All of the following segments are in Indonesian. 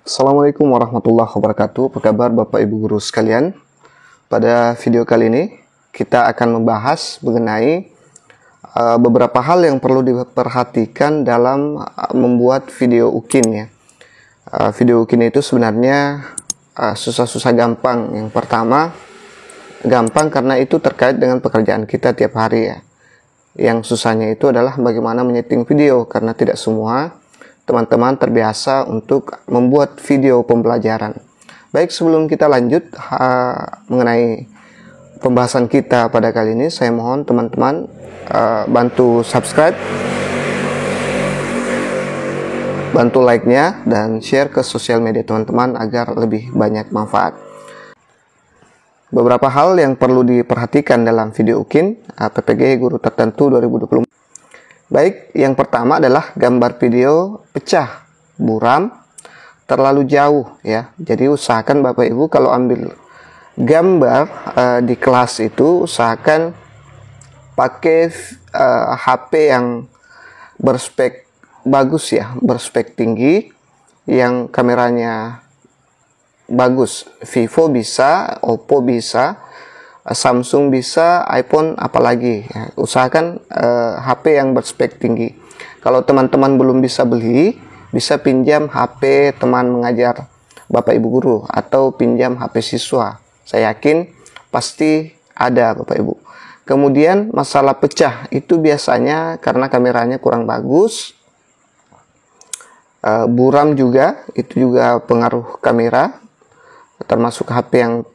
Assalamualaikum warahmatullahi wabarakatuh. Apa kabar Bapak Ibu Guru sekalian? Pada video kali ini kita akan membahas mengenai beberapa hal yang perlu diperhatikan dalam membuat video ukin ya. Video ukin itu sebenarnya susah-susah gampang. Yang pertama, gampang karena itu terkait dengan pekerjaan kita tiap hari ya. Yang susahnya itu adalah bagaimana menyeting video, karena tidak semua teman-teman terbiasa untuk membuat video pembelajaran. Baik, sebelum kita lanjut mengenai pembahasan kita pada kali ini, saya mohon teman-teman bantu subscribe, bantu like-nya, dan share ke sosial media teman-teman agar lebih banyak manfaat. Beberapa hal yang perlu diperhatikan dalam video ukin PPG Guru Tertentu 2024. Baik, yang pertama adalah gambar video pecah, buram, terlalu jauh ya. Jadi usahakan Bapak Ibu kalau ambil gambar di kelas itu usahakan pakai HP yang berspek bagus ya, berspek tinggi, yang kameranya bagus. Vivo bisa, Oppo bisa, Samsung bisa, iPhone apalagi ya. Usahakan HP yang berspek tinggi. Kalau teman-teman belum bisa beli, bisa pinjam HP teman mengajar Bapak Ibu Guru atau pinjam HP siswa. Saya yakin pasti ada Bapak Ibu. Kemudian masalah pecah itu biasanya karena kameranya kurang bagus. Buram juga, itu juga pengaruh kamera, termasuk HP yang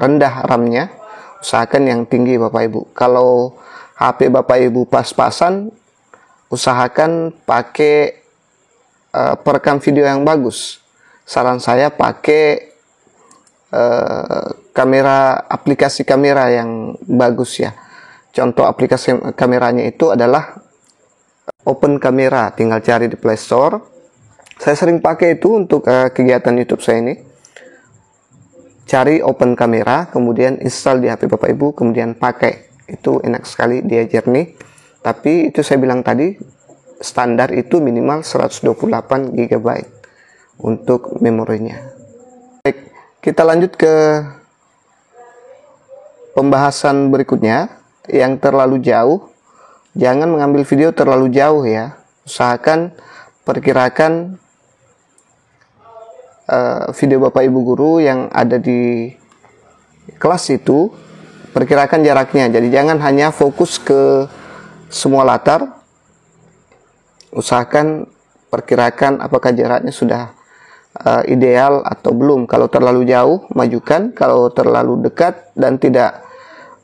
rendah RAM-nya. Usahakan yang tinggi Bapak Ibu. Kalau HP Bapak Ibu pas-pasan, usahakan pakai perekam video yang bagus. Saran saya pakai aplikasi kamera yang bagus ya. Contoh aplikasi kameranya itu adalah Open Camera, tinggal cari di Play Store. Saya sering pakai itu untuk kegiatan YouTube saya ini. Cari Open Camera, kemudian install di HP Bapak Ibu, kemudian pakai. Itu enak sekali, dia jernih. Tapi itu saya bilang tadi, standar itu minimal 128 GB untuk memorinya. Baik, kita lanjut ke pembahasan berikutnya. Yang terlalu jauh, jangan mengambil video terlalu jauh ya. Usahakan perkirakan video Bapak Ibu Guru yang ada di kelas itu, perkirakan jaraknya. Jadi jangan hanya fokus ke semua latar. Usahakan perkirakan apakah jaraknya sudah ideal atau belum. Kalau terlalu jauh, majukan. Kalau terlalu dekat dan tidak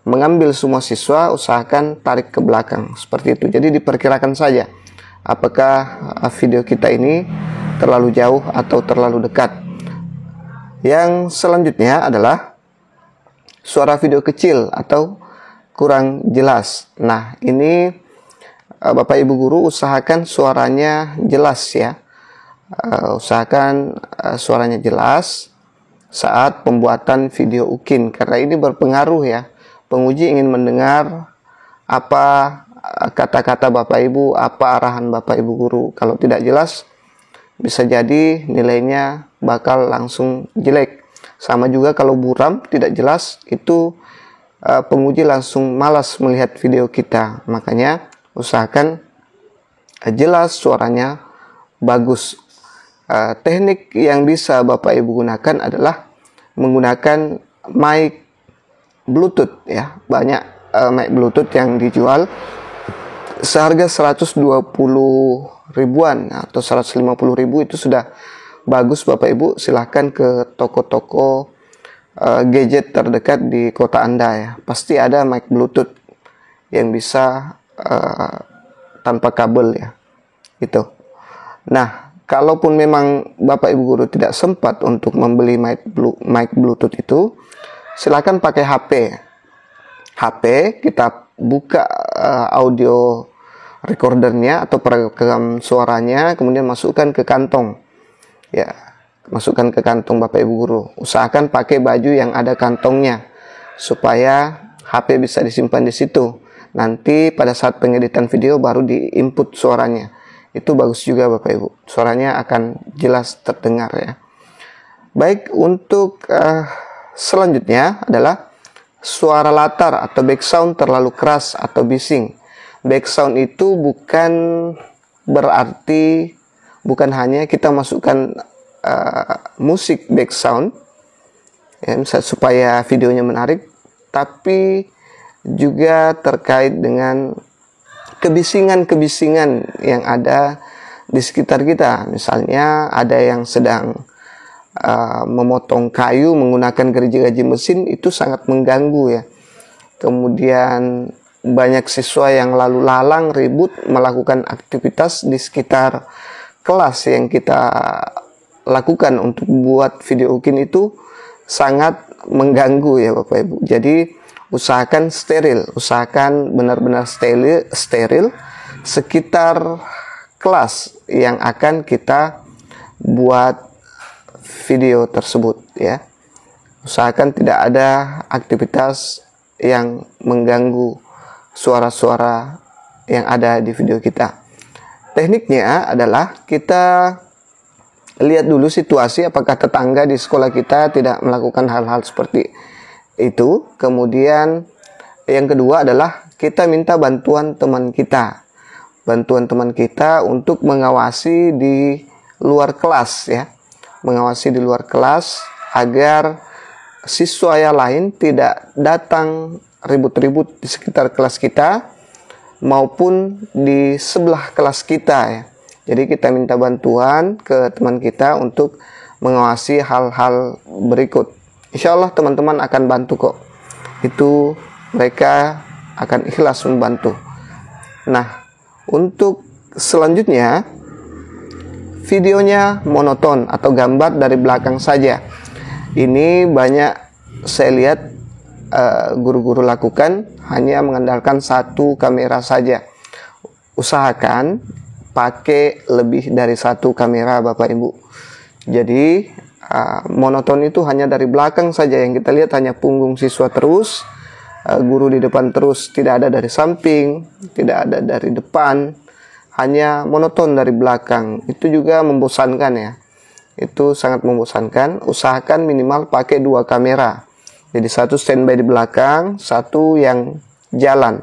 mengambil semua siswa, usahakan tarik ke belakang. Seperti itu. Jadi diperkirakan saja apakah video kita ini terlalu jauh atau terlalu dekat. Yang selanjutnya adalah suara video kecil atau kurang jelas. Nah, ini Bapak Ibu Guru usahakan suaranya jelas ya. Usahakan suaranya jelas saat pembuatan video ukin, karena ini berpengaruh ya. Penguji ingin mendengar apa kata-kata Bapak Ibu, apa arahan Bapak Ibu Guru. Kalau tidak jelas, bisa jadi nilainya bakal langsung jelek. Sama juga kalau buram, tidak jelas, itu penguji langsung malas melihat video kita. Makanya usahakan jelas, suaranya bagus. Teknik yang bisa Bapak Ibu gunakan adalah menggunakan mic Bluetooth ya. Banyak mic Bluetooth yang dijual seharga 120 ribuan atau 150 ribu, itu sudah bagus Bapak Ibu. Silahkan ke toko-toko gadget terdekat di kota Anda ya. Pasti ada mic Bluetooth yang bisa tanpa kabel ya. Itu. Nah, kalaupun memang Bapak Ibu Guru tidak sempat untuk membeli mic Bluetooth itu, silakan pakai HP. HP kita buka audio recordernya atau perekam suaranya, kemudian masukkan ke kantong ya, masukkan ke kantong Bapak Ibu Guru. Usahakan pakai baju yang ada kantongnya supaya HP bisa disimpan di situ. Nanti pada saat pengeditan video baru diinput suaranya. itu bagus juga Bapak Ibu. Suaranya akan jelas terdengar ya. Baik, untuk selanjutnya adalah suara latar atau background terlalu keras atau bising. Background itu bukan berarti bukan hanya kita masukkan musik background ya, supaya videonya menarik, tapi juga terkait dengan kebisingan-kebisingan yang ada di sekitar kita. Misalnya ada yang sedang memotong kayu menggunakan gergaji mesin, itu sangat mengganggu ya. Kemudian banyak siswa yang lalu lalang ribut melakukan aktivitas di sekitar kelas yang kita lakukan untuk buat video ukin, itu sangat mengganggu ya Bapak Ibu. Jadi usahakan steril, usahakan benar-benar steril sekitar kelas yang akan kita buat video tersebut ya. Usahakan tidak ada aktivitas yang mengganggu suara-suara yang ada di video kita. Tekniknya adalah kita lihat dulu situasi, apakah tetangga di sekolah kita tidak melakukan hal-hal seperti itu. Kemudian yang kedua adalah kita minta bantuan teman kita. Bantuan teman kita untuk mengawasi di luar kelas ya. Mengawasi di luar kelas agar siswa yang lain tidak datang ribut-ribut di sekitar kelas kita maupun di sebelah kelas kita ya. Jadi kita minta bantuan ke teman kita untuk mengawasi hal-hal berikut. Insya Allah teman-teman akan bantu kok. Itu mereka akan ikhlas membantu. Nah, untuk selanjutnya videonya monoton atau gambar dari belakang saja. Ini banyak saya lihat guru-guru lakukan, hanya mengandalkan satu kamera saja. Usahakan pakai lebih dari satu kamera Bapak Ibu. Jadi monoton itu hanya dari belakang saja, yang kita lihat hanya punggung siswa terus, guru di depan terus, tidak ada dari samping, tidak ada dari depan, hanya monoton dari belakang. Itu juga membosankan ya. Itu sangat membosankan. Usahakan minimal pakai 2 kamera. Jadi satu standby di belakang, satu yang jalan.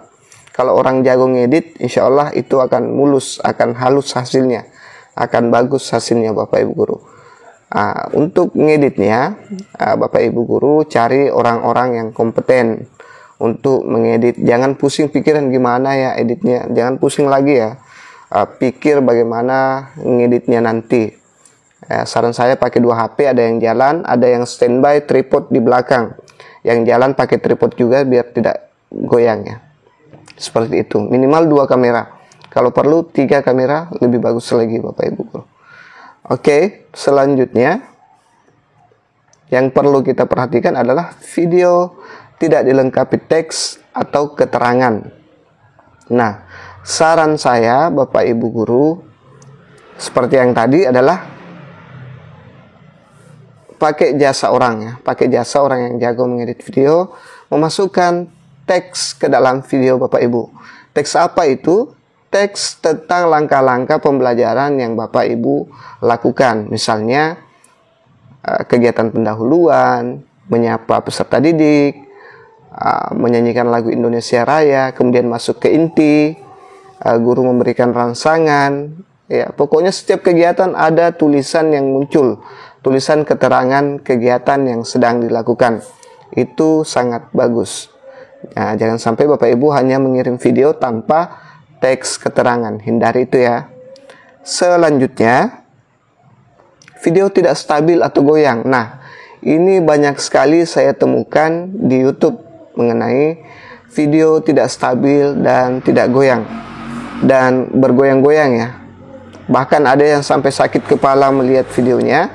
Kalau orang jago ngedit, insya Allah itu akan mulus, akan halus hasilnya, akan bagus hasilnya Bapak Ibu Guru. Untuk ngeditnya, Bapak Ibu Guru cari orang-orang yang kompeten untuk mengedit. Jangan pusing pikiran gimana ya editnya, jangan pusing lagi ya. Pikir bagaimana ngeditnya nanti. Saran saya pakai 2 HP, ada yang jalan, ada yang standby tripod di belakang. Yang jalan pakai tripod juga biar tidak goyang ya. Seperti itu, minimal 2 kamera. Kalau perlu 3 kamera lebih bagus lagi Bapak Ibu Guru. Oke, selanjutnya yang perlu kita perhatikan adalah video tidak dilengkapi teks atau keterangan. Nah, saran saya Bapak Ibu Guru seperti yang tadi adalah pakai jasa orang ya, pakai jasa orang yang jago mengedit video, memasukkan teks ke dalam video Bapak Ibu. Teks apa itu? Teks tentang langkah-langkah pembelajaran yang Bapak Ibu lakukan. Misalnya kegiatan pendahuluan, menyapa peserta didik, menyanyikan lagu Indonesia Raya, kemudian masuk ke inti, guru memberikan rangsangan. Ya, pokoknya setiap kegiatan ada tulisan yang muncul, tulisan keterangan kegiatan yang sedang dilakukan. Itu sangat bagus. Nah, jangan sampai Bapak Ibu hanya mengirim video tanpa teks keterangan. Hindari itu ya. Selanjutnya, video tidak stabil atau goyang. Nah, ini banyak sekali saya temukan di YouTube mengenai video tidak stabil dan tidak goyang dan bergoyang-goyang ya. Bahkan ada yang sampai sakit kepala melihat videonya,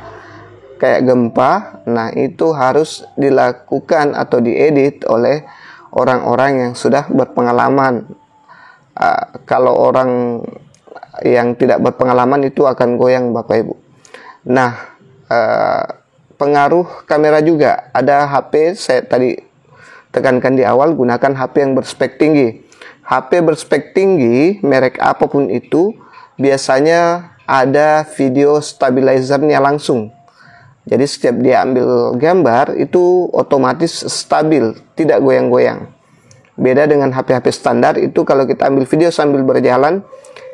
kayak gempa. Nah, itu harus dilakukan atau diedit oleh orang-orang yang sudah berpengalaman. Kalau orang yang tidak berpengalaman itu akan goyang Bapak Ibu. Nah, pengaruh kamera juga. Ada HP, saya tadi tekankan di awal, gunakan HP yang berspek tinggi. HP berspek tinggi, merek apapun itu, biasanya ada video stabilizernya langsung. Jadi setiap dia ambil gambar itu otomatis stabil, tidak goyang-goyang. Beda dengan HP-HP standar, itu kalau kita ambil video sambil berjalan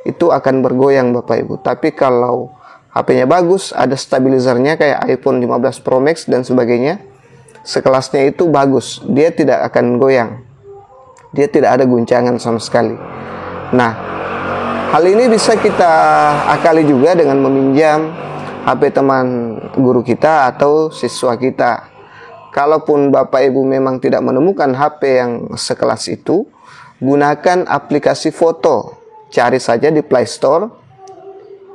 itu akan bergoyang Bapak Ibu. Tapi kalau HP-nya bagus, ada stabilizernya kayak iPhone 15 Pro Max dan sebagainya, sekelasnya itu bagus, dia tidak akan goyang. Dia tidak ada guncangan sama sekali. Nah, hal ini bisa kita akali juga dengan meminjam HP teman guru kita atau siswa kita. Kalaupun Bapak Ibu memang tidak menemukan HP yang sekelas itu, gunakan aplikasi foto. Cari saja di Play Store,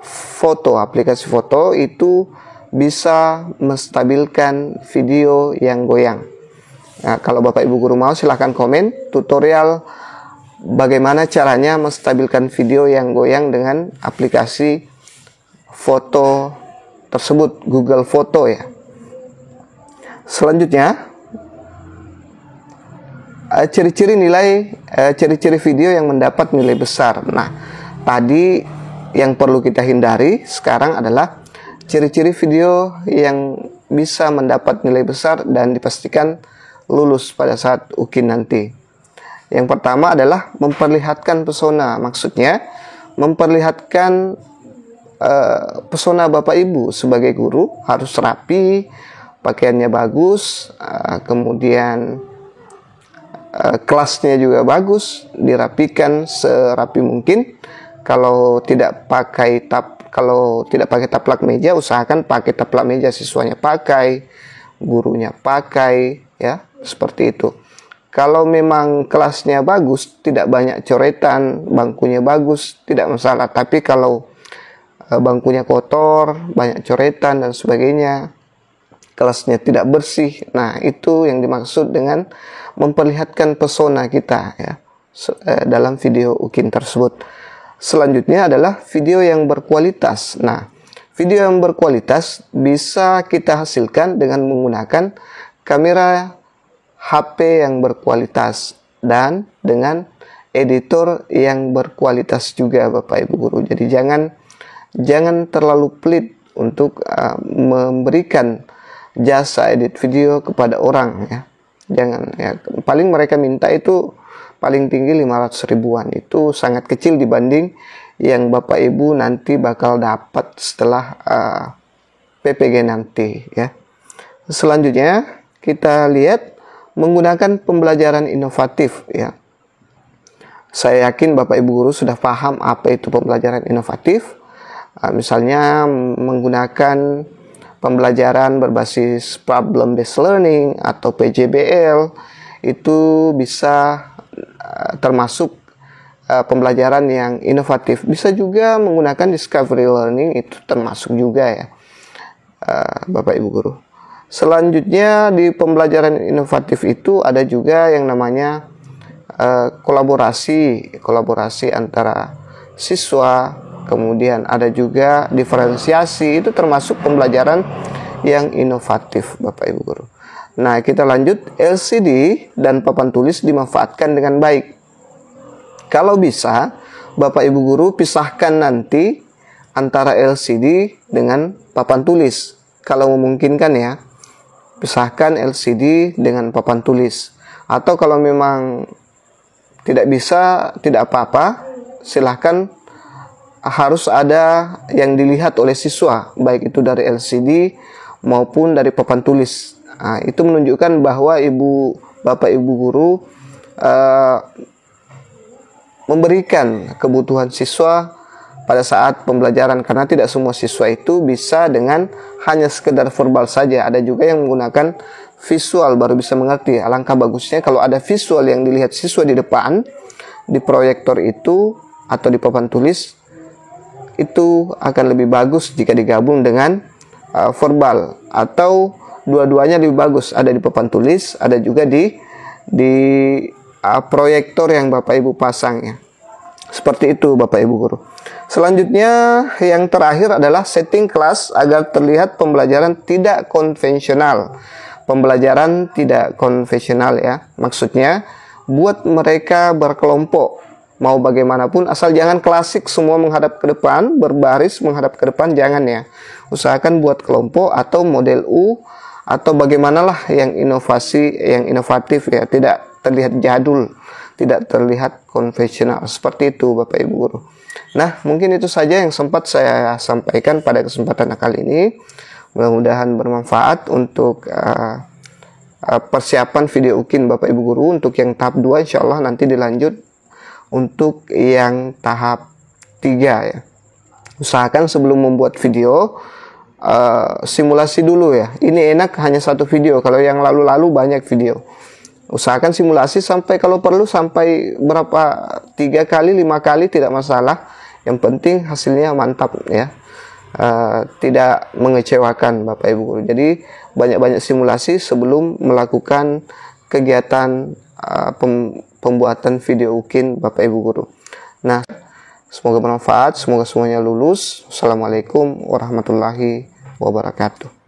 foto, aplikasi foto itu bisa menstabilkan video yang goyang. Nah, kalau Bapak Ibu guru mau, silahkan komen tutorial bagaimana caranya menstabilkan video yang goyang dengan aplikasi foto tersebut, Google Foto ya. Selanjutnya, ciri-ciri video yang mendapat nilai besar. Nah, tadi yang perlu kita hindari sekarang adalah ciri-ciri video yang bisa mendapat nilai besar dan dipastikan lulus pada saat UKIN nanti. Yang pertama adalah memperlihatkan pesona. Maksudnya memperlihatkan pesona Bapak Ibu sebagai guru harus rapi, pakaiannya bagus, kemudian kelasnya juga bagus, dirapikan serapi mungkin. Kalau tidak pakai taplak meja, usahakan pakai taplak meja, siswanya pakai, gurunya pakai, ya, seperti itu. Kalau memang kelasnya bagus, tidak banyak coretan, bangkunya bagus, tidak masalah. Tapi kalau bangkunya kotor, banyak coretan dan sebagainya, kelasnya tidak bersih, nah itu yang dimaksud dengan memperlihatkan pesona kita ya dalam video UKIN tersebut. Selanjutnya adalah video yang berkualitas. Nah, video yang berkualitas bisa kita hasilkan dengan menggunakan kamera HP yang berkualitas dan dengan editor yang berkualitas juga Bapak Ibu guru. Jadi jangan terlalu pelit untuk memberikan jasa edit video kepada orang ya. Jangan ya, paling mereka minta itu paling tinggi 500 ribuan. Itu sangat kecil dibanding yang Bapak Ibu nanti bakal dapat setelah PPG nanti ya. Selanjutnya kita lihat menggunakan pembelajaran inovatif ya. Saya yakin Bapak Ibu guru sudah paham apa itu pembelajaran inovatif. Misalnya menggunakan pembelajaran berbasis problem based learning atau PJBL, itu bisa termasuk pembelajaran yang inovatif. Bisa juga menggunakan discovery learning, itu termasuk juga ya Bapak Ibu guru. Selanjutnya di pembelajaran inovatif itu ada juga yang namanya kolaborasi antara siswa. Kemudian ada juga diferensiasi, itu termasuk pembelajaran yang inovatif Bapak Ibu guru. Nah, kita lanjut, LCD dan papan tulis dimanfaatkan dengan baik. Kalau bisa, Bapak Ibu guru pisahkan nanti antara LCD dengan papan tulis. Kalau memungkinkan ya, pisahkan LCD dengan papan tulis. Atau kalau memang tidak bisa, tidak apa-apa, silahkan harus ada yang dilihat oleh siswa, baik itu dari LCD maupun dari papan tulis. Nah, itu menunjukkan bahwa Bapak Ibu guru memberikan kebutuhan siswa pada saat pembelajaran, karena tidak semua siswa itu bisa dengan hanya sekedar verbal saja. Ada juga yang menggunakan visual baru bisa mengerti. Alangkah bagusnya kalau ada visual yang dilihat siswa di depan, di proyektor itu atau di papan tulis, itu akan lebih bagus jika digabung dengan verbal, atau dua-duanya lebih bagus, ada di papan tulis, ada juga di proyektor yang Bapak Ibu pasang ya. Seperti itu Bapak Ibu guru. Selanjutnya yang terakhir adalah setting kelas agar terlihat pembelajaran tidak konvensional. Pembelajaran tidak konvensional ya, maksudnya buat mereka berkelompok, mau bagaimanapun, asal jangan klasik semua menghadap ke depan, berbaris menghadap ke depan, jangan ya. Usahakan buat kelompok atau model U atau bagaimanalah yang inovasi, yang inovatif ya, tidak terlihat jadul, tidak terlihat konvensional. Seperti itu Bapak Ibu Guru. Nah, mungkin itu saja yang sempat saya sampaikan pada kesempatan kali ini. Mudah-mudahan bermanfaat untuk persiapan video UKIN Bapak Ibu Guru. Untuk yang tahap 2 insya Allah nanti dilanjut untuk yang tahap 3 ya. Usahakan sebelum membuat video simulasi dulu ya. Ini enak hanya satu video, kalau yang lalu-lalu banyak video. Usahakan simulasi sampai, kalau perlu sampai berapa, 3 kali 5 kali tidak masalah. Yang penting hasilnya mantap ya. Tidak mengecewakan Bapak Ibu Guru. Jadi banyak-banyak simulasi sebelum melakukan kegiatan pembuatan video UKIN Bapak Ibu Guru. Nah, semoga bermanfaat, semoga semuanya lulus. Assalamualaikum warahmatullahi wabarakatuh.